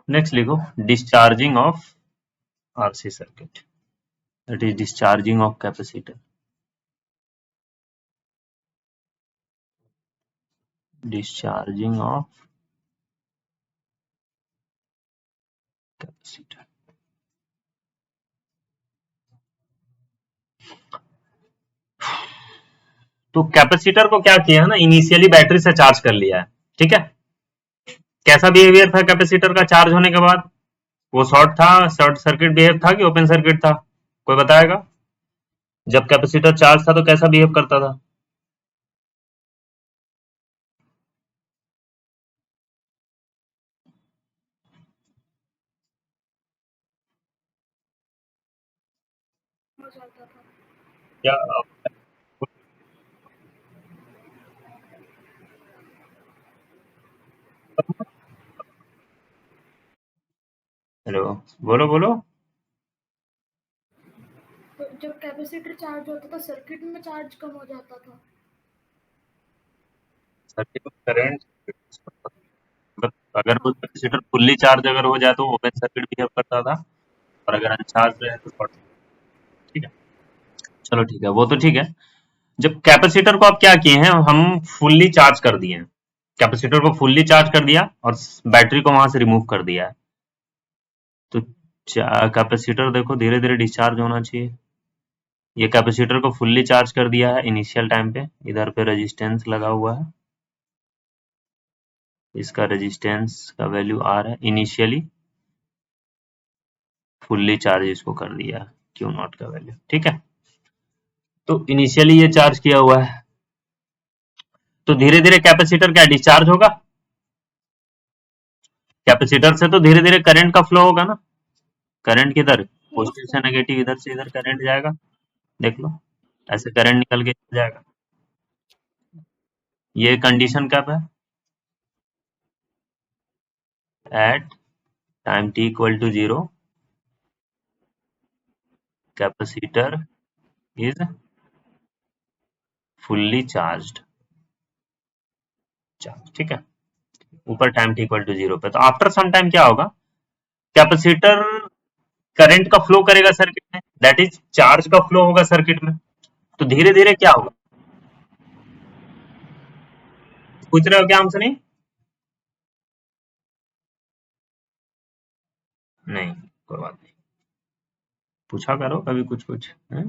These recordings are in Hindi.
नेक्स्ट लिखो discharging of RC circuit, that is discharging of capacitor, discharging of capacitor. तो कैपेसिटर को क्या किया है ना, इनिशियली बैटरी से चार्ज कर लिया है, ठीक है। कैसा बिहेवियर था कैपेसिटर का चार्ज होने के बाद? वो शॉर्ट था, शॉर्ट सर्किट बिहेव था कि ओपन सर्किट था? कोई बताएगा? जब कैपेसिटर चार्ज था तो कैसा बिहेव करता था? क्या? हेलो, बोलो बोलो। तो जब कैपेसिटर चार्ज होता था सर्किट में चार्ज कम हो जाता था। सर्किट में करंट, मतलब अगर वो हाँ। कैपेसिटर फुल्ली चार्ज अगर हो जाए तो ओपन सर्किट बिहेव करता था, और अगर अनचार्ज रहे तो शॉर्ट। ठीक है, चलो ठीक है, वो तो ठीक है। जब कैपेसिटर को आप क्या किए हैं, हम फुल्ली चार्ज कर दिए हैं, कैपेसिटर को फुल्ली चार्ज कर दिया और बैटरी को वहां से रिमूव कर दिया है। तो कैपेसिटर देखो धीरे धीरे डिस्चार्ज होना चाहिए। ये कैपेसिटर को फुल्ली चार्ज कर दिया है इनिशियल टाइम पे, इधर पे रेजिस्टेंस लगा हुआ है, इसका रेजिस्टेंस का वैल्यू आर है, इनिशियली फुल्ली चार्ज इसको कर दिया है, क्यू नॉट का वैल्यू, ठीक है। तो इनिशियली ये चार्ज किया हुआ है, तो धीरे धीरे कैपेसिटर क्या डिस्चार्ज होगा? कैपेसिटर से तो धीरे धीरे करंट का फ्लो होगा ना। करंट किधर, यस पॉजिटिव से सर। नेगेटिव, इधर से इधर करंट जाएगा, देख लो, ऐसे करंट निकल के जाएगा। ये कंडीशन कब है? At time t equal to 0 capacitor is fully charged, ठीक है। ऊपर टाइम t इक्वल टू 0 पे, तो आफ्टर सम टाइम क्या होगा, कैपेसिटर करंट का फ्लो करेगा सर्किट में, दैट इज चार्ज का फ्लो होगा सर्किट में। तो धीरे धीरे क्या होगा, पूछ रहे हो क्या हमसे? नहीं, नहीं, कोई बात नहीं, पूछा करो कभी कुछ कुछ है?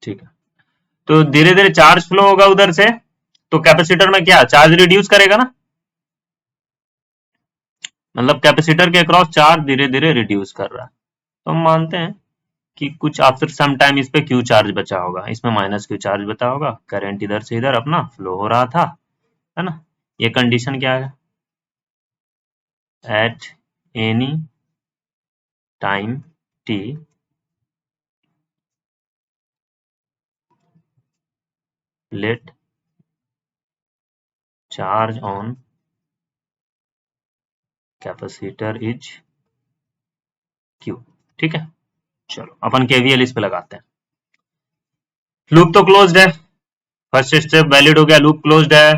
ठीक है, तो धीरे धीरे चार्ज फ्लो होगा उधर से, तो कैपेसिटर में क्या चार्ज रिड्यूस करेगा ना, मतलब कैपेसिटर के अक्रॉस चार्ज धीरे धीरे रिड्यूस कर रहा है। तो हम मानते हैं कि कुछ आफ्टर सम टाइम इस पे क्यू चार्ज बचा होगा, इसमें माइनस क्यू चार्ज बचा होगा, करंट इधर से इधर अपना फ्लो हो रहा था, है ना। ये कंडीशन क्या है, at any time T let charge on capacitor is Q, ठीक है। चलो अपन केवीएल इस पे लगाते हैं। लूप तो क्लोज्ड है, फर्स्ट स्टेप वैलिड हो गया, लूप क्लोज्ड है।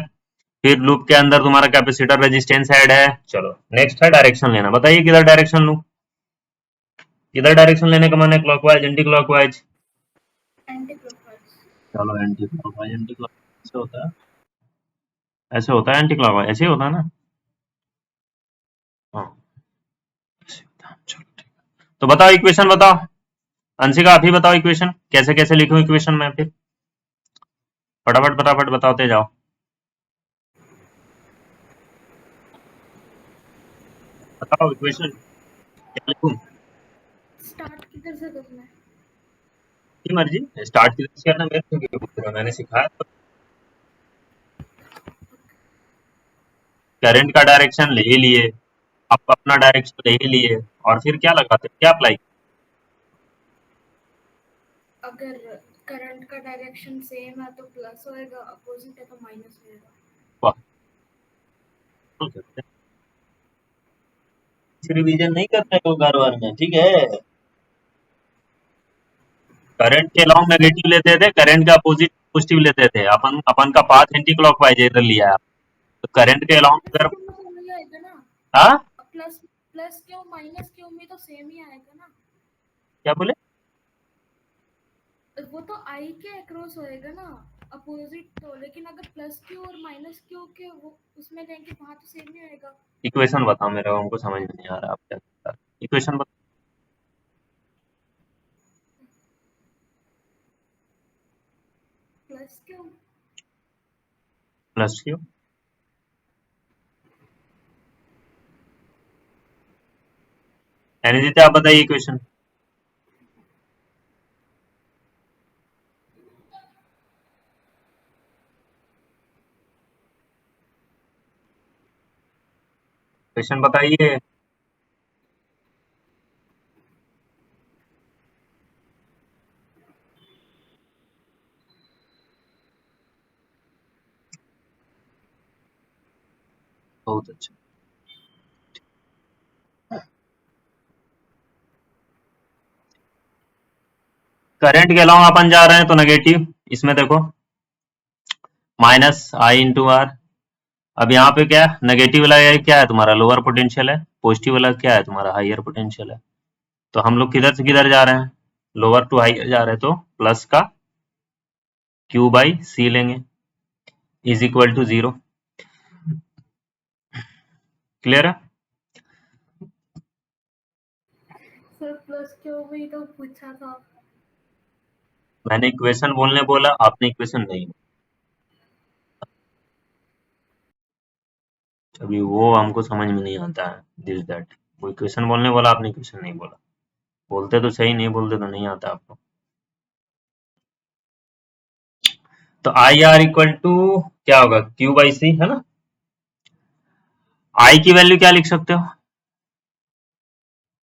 फिर लूप के अंदर तुम्हारा कैपेसिटर रेजिस्टेंस ऐड है। चलो नेक्स्ट है डायरेक्शन लेना, बताइए किधर डायरेक्शन लूं, किधर डायरेक्शन लेने का मन है, clockwise anti clockwise? Anti clockwise. चलो एंटी क्लॉकवाइज, एंटी क्लॉकवाइज ऐसे होता है, ऐसे होता है एंटी क्लॉकवाइज, ऐसे ही होता है ना। हाँ, ऐसे होता है। चलो ठीक है, तो बताओ इक्वेशन बताओ, अंशिका आप ही बताओ इक्वेशन, कैसे कैसे लिखूं इक्वेशन में, फिर फटाफट फटाफट बताते जाओ, बताओ इक्वेशन क्या लिखूं? स्टार्ट किधर से करना है? की मर्जी, स्टार्ट किधर से करना, मेरे को क्यों पूछ रहे हो? मैंने सिखाया तो। करंट का डायरेक्शन ले ही लिए, आप अपना डायरेक्शन ले ही लिए, और फिर क्या लगाते, क्या अप्लाई? अगर करंट का डायरेक्शन सेम है तो प्लस होएगा, अपोजिट है तो माइनस होएगा। वाह, तो सकते हैं। रिवीजन नहीं करते हो घर वार में, ठीक है। करंट के लॉन्ग नेगेटिव लेते थे, करंट का अपोजिट पॉजिटिव लेते थे, अपन अपन का पाथ एंटी क्लॉकवाइज इधर लिया है। तो करंट के अलाउंस अगर आएगा ना, हाँ plus plus Q minus Q में तो सेम ही आएगा ना, क्या बोले? वो तो आई के अक्रॉस होएगा ना अपोजिट तो, लेकिन अगर प्लस क्यू और माइनस क्यू के वो उसमें लेंगे वहां तो सेम ही आएगा। इक्वेशन बताओ मेरे को, हमको समझ में नहीं आ रहा आप क्या बता रहे हो। इक्वेशन बताओ। प्लस क्यू प्लस क्यू यानी दीजिए, आप बताइए इक्वेशन। इक्वेशन बताइए। बहुत अच्छा। करंट के अलावा अपन जा रहे हैं तो नेगेटिव, इसमें देखो माइनस आई इंटू आर। अब यहाँ पे क्या है, नेगेटिव वाला ये क्या है तुम्हारा लोअर पोटेंशियल है, पॉजिटिव वाला क्या है तुम्हारा हायर पोटेंशियल है। तो हम लोग किधर से किधर जा रहे हैं, लोअर टू हायर जा रहे हैं, तो प्लस का क्यू बाई सी लेंगे इज इक्वल टू 0। क्लियर है? सर प्लस क्यू भी तो पूछा था। मैंने इक्वेशन बोलने बोला, आपने इक्वेशन नहीं बोला। अभी वो हमको समझ में नहीं आता है, दिस दैट। वो इक्वेशन बोलने बोला, आपने इक्वेशन नहीं बोला। बोलते तो सही, नहीं बोलते तो नहीं आता आपको। तो आई आर इक्वल टू क्या होगा, क्यू बाई सी है ना। आई की वैल्यू क्या लिख सकते हो,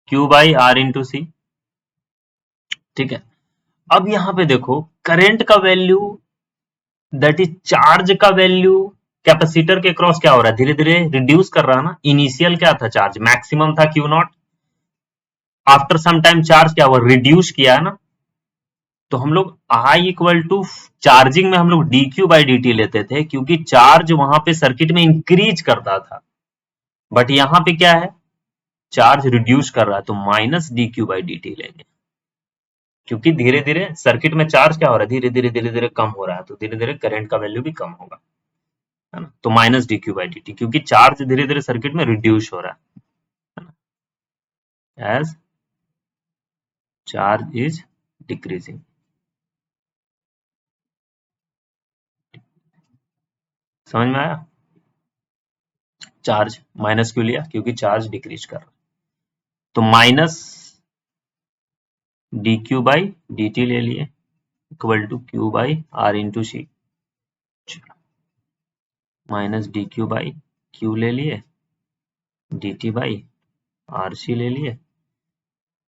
क्यू बाई आर इंटू सी। ठीक है। अब यहाँ पे देखो करंट का वैल्यू, दैट इज चार्ज का वैल्यू कैपेसिटर के क्रॉस क्या हो रहा है, धीरे धीरे रिड्यूस कर रहा है ना। इनिशियल क्या था, चार्ज मैक्सिमम था Q not, after some time charge क्या हुआ, रिड्यूस किया है ना। तो हम लोग आई इक्वल टू चार्जिंग में हम लोग D Q by D T लेते थे, क्योंकि चार्ज वहां पे सर्किट में इंक्रीज करता था। बट यहाँ पे क्या है, चार्ज रिड्यूस कर रहा है, तो minus D Q by D T लेंगे, क्योंकि धीरे धीरे सर्किट में चार्ज क्या हो रहा है, धीरे धीरे कम हो रहा है, तो धीरे धीरे करंट का वैल्यू भी कम होगा, है ना। तो minus D Q by D T, क्योंकि चार्ज धीरे धीरे सर्किट में रिड्यूस हो रहा है ना, एज चार्ज इज डिक्रीजिंग। समझ में आया? चार्ज माइनस क्यों लिया, क्योंकि चार्ज डिक्रीज कर रहा है। तो minus D Q by D T ले लिए equal to Q by R into C. Minus D Q by Q ले लिए, D T by R C ले लिए,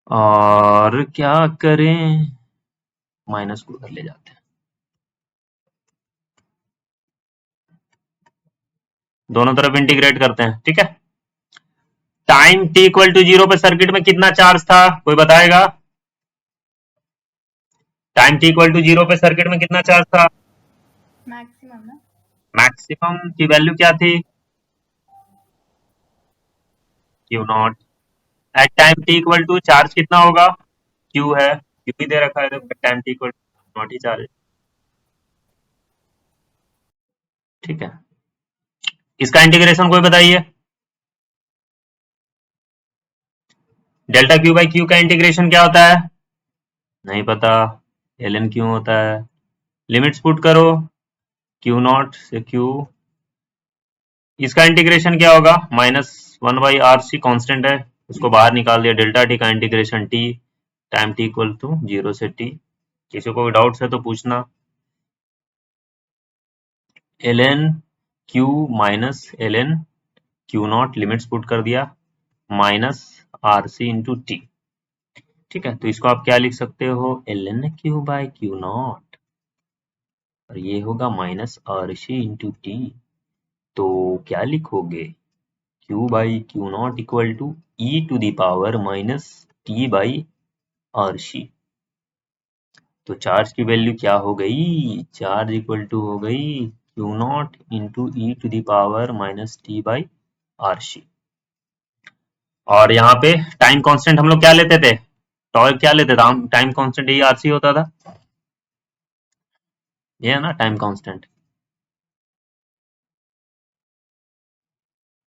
और क्या करें, माइनस को उधर ले जाते हैं, दोनों तरफ इंटीग्रेट करते हैं। ठीक है। टाइम t इक्वल टू 0 पे सर्किट में कितना चार्ज था, कोई बताएगा? टाइम t इक्वल टू 0 पे सर्किट में कितना चार्ज था? मैक्सिमम ना, मैक्सिमम की वैल्यू क्या थी, Q not. At time t equal to charge कितना होगा, क्यू है, क्यू भी दे रखा है, तो time t equal to not ही चार्ज। ठीक है। इसका इंटीग्रेशन कोई बताइए, डेल्टा क्यू बाई क्यू का इंटीग्रेशन क्या होता है, नहीं पता, ln क्यू होता है। लिमिट्स पुट करो, क्यू नॉट से क्यू, इसका इंटीग्रेशन क्या होगा, माइनस 1/RC कांस्टेंट है, उसको बाहर निकाल दिया, डेल्टा टी का integration T, time T equal to 0 से टी। किसी को डाउट्स है तो पूछना। ln Q minus ln Q not, limits put कर दिया, माइनस RC इंटू टी। ठीक है। तो इसको आप क्या लिख सकते हो, ln Q by Q not, और ये होगा माइनस RC इंटू टी। तो क्या लिखोगे, Q by Q not equal to E to the power minus T by RC। तो चार्ज की वैल्यू क्या हो गई, चार्ज इक्वल टू हो गई Q not into E to the power minus T by R C. और यहाँ पे टाइम कांस्टेंट हम लोग क्या लेते थे, टॉर्क क्या लेते थे हम, टाइम कांस्टेंट यही आरसी होता था, ये है ना टाइम कांस्टेंट।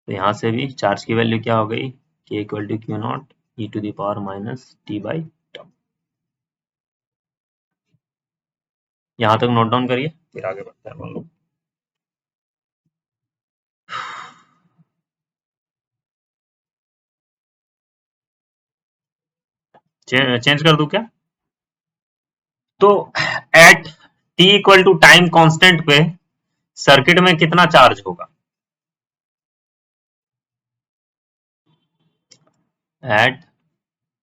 तो यहाँ से भी चार्ज की वैल्यू क्या हो गई, K equal to Q not E to the power minus T by tau. यहाँ तक नोट डाउन करिए, फिर आगे बढ़ते हैं हम लोग। चेंज कर दूं क्या? तो at t equal to time constant पे सर्किट में कितना चार्ज होगा, at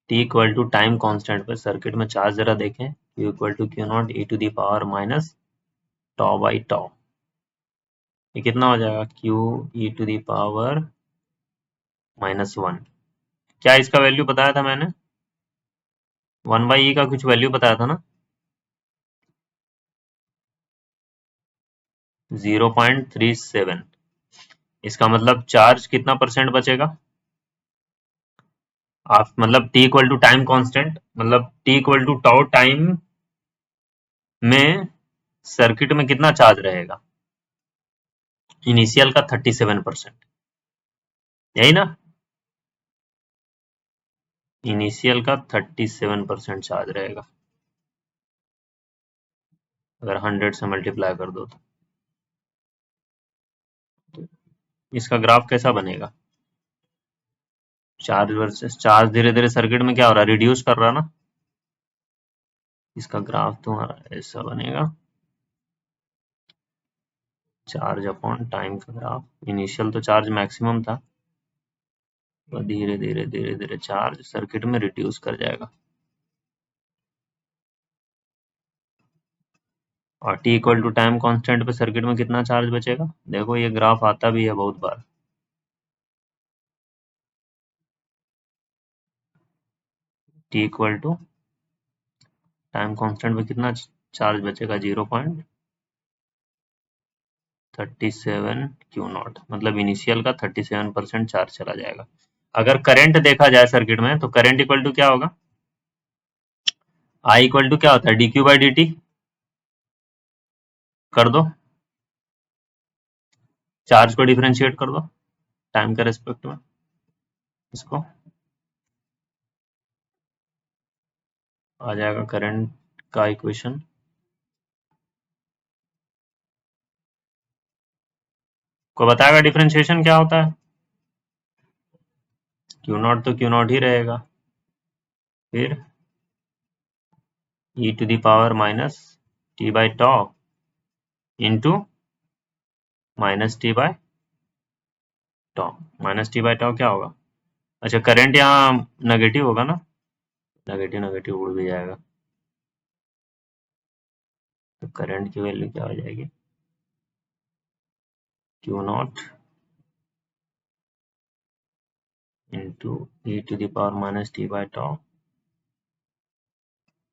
t equal to time constant पे सर्किट में चार्ज जरा देखें, q equal to Q not E to the power minus tau by tau. ये कितना हो जाएगा, q e to the power -1। क्या इसका वैल्यू बताया था मैंने, 1/e का कुछ वैल्यू बताया था ना, 0.37। इसका मतलब चार्ज कितना परसेंट बचेगा, आप मतलब t equal to time constant, मतलब t equal to tau time में सर्किट में कितना चार्ज रहेगा, इनिशियल का 37%, यही ना, इनिशियल का 37% चार्ज रहेगा अगर 100 से मल्टीप्लाई कर दो तो इसका ग्राफ कैसा बनेगा, चार्ज वर्सेस चार्ज धीरे धीरे सर्किट में क्या हो रहा है, रिड्यूस कर रहा है ना। इसका ग्राफ तुम्हारा ऐसा बनेगा, चार्ज अपॉन टाइम का ग्राफ। इनिशियल तो चार्ज मैक्सिमम था, तो धीरे धीरे धीरे धीरे चार्ज सर्किट में रिड्यूस कर जाएगा। और t equal to time constant पे सर्किट में कितना चार्ज बचेगा, देखो ये ग्राफ आता भी है बहुत बार। T equal to time constant पे कितना चार्ज बचेगा, 0.37 क्यू नॉट, मतलब इनिशियल का 37% चार्ज चला जाएगा। अगर करंट देखा जाए सर्किट में तो करंट इक्वल टू क्या होगा, आई इक्वल टू क्या होता है, D Q by D T. कर दो, चार्ज को डिफरेंशिएट कर दो टाइम के रेस्पेक्ट में, इसको आ जाएगा करंट का इक्वेशन। को बताएगा डिफरेंशिएशन क्या होता है, क्यू नॉट तो क्यू नॉट ही रहेगा, फिर e to the power minus T by tau into minus T by tau. Minus T by tau क्या होगा, अच्छा करंट यहाँ नेगेटिव होगा ना, नेगेटिव नेगेटिव उड़ भी जाएगा, तो करंट की वैल्यू क्या हो जाएगी, q not into E to the power minus T by tau.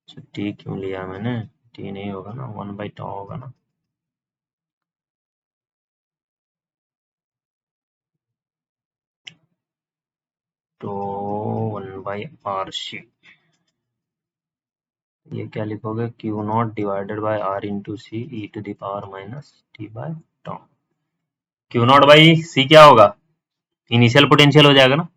T क्यों लिया मैंने, टी नहीं होगा ना, 1/टॉ होगा ना, तो 1/RC। ये क्या लिखोगे, Q naught divided by R into C e to the power minus T by tau. Q not by C क्या होगा, इनिशियल पोटेंशियल हो जाएगा ना।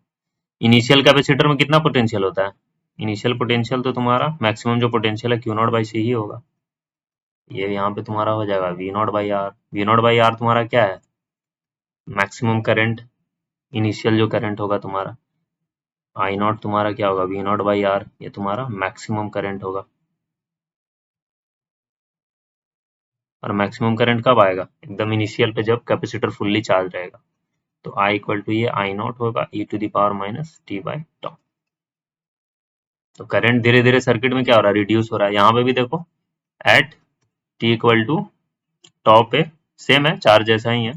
इनिशियल कैपेसिटर में कितना पोटेंशियल होता है, इनिशियल पोटेंशियल तो तुम्हारा मैक्सिमम जो पोटेंशियल है क्यू नॉट बाई सी ही होगा। ये यहाँ पे तुम्हारा हो जाएगा V not by R. V not by R तुम्हारा क्या है, मैक्सिमम करंट, इनिशियल जो करंट होगा तुम्हारा। आई नॉट तुम्हारा क्या होगा, वी नॉट बाई आर, ये तुम्हारा मैक्सिमम करंट होगा। और मैक्सिमम करंट कब आएगा, एकदम इनिशियल पे जब कैपेसिटर फुल्ली चार्ज रहेगा। तो आई इक्वल टू ये आई नॉट होगा e to the power minus T by tau. तो करंट धीरे धीरे सर्किट में क्या हो रहा है, रिड्यूस हो रहा है। यहाँ पे भी देखो एट टी इक्वल टू टॉ पे सेम है, चार्ज जैसा ही है,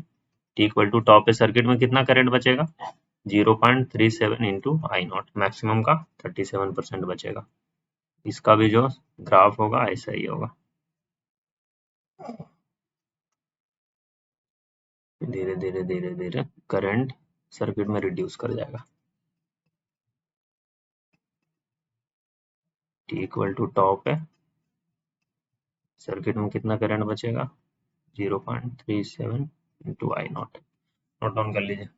टी इक्वल टू टॉ पे सर्किट में कितना करंट बचेगा, 0.37 इंटू आई नॉट, मैक्सिमम का 37% बचेगा। इसका भी जो ग्राफ होगा ऐसा ही होगा। धीरे धीरे धीरे धीरे करंट सर्किट में रिड्यूस कर जाएगा। T इक्वल टू टॉप है, सर्किट में कितना करंट बचेगा 0.37 into I not. Note down कर लीजिए,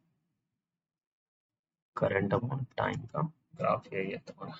करंट अपॉन टाइम का ग्राफ है ये तुम्हारा।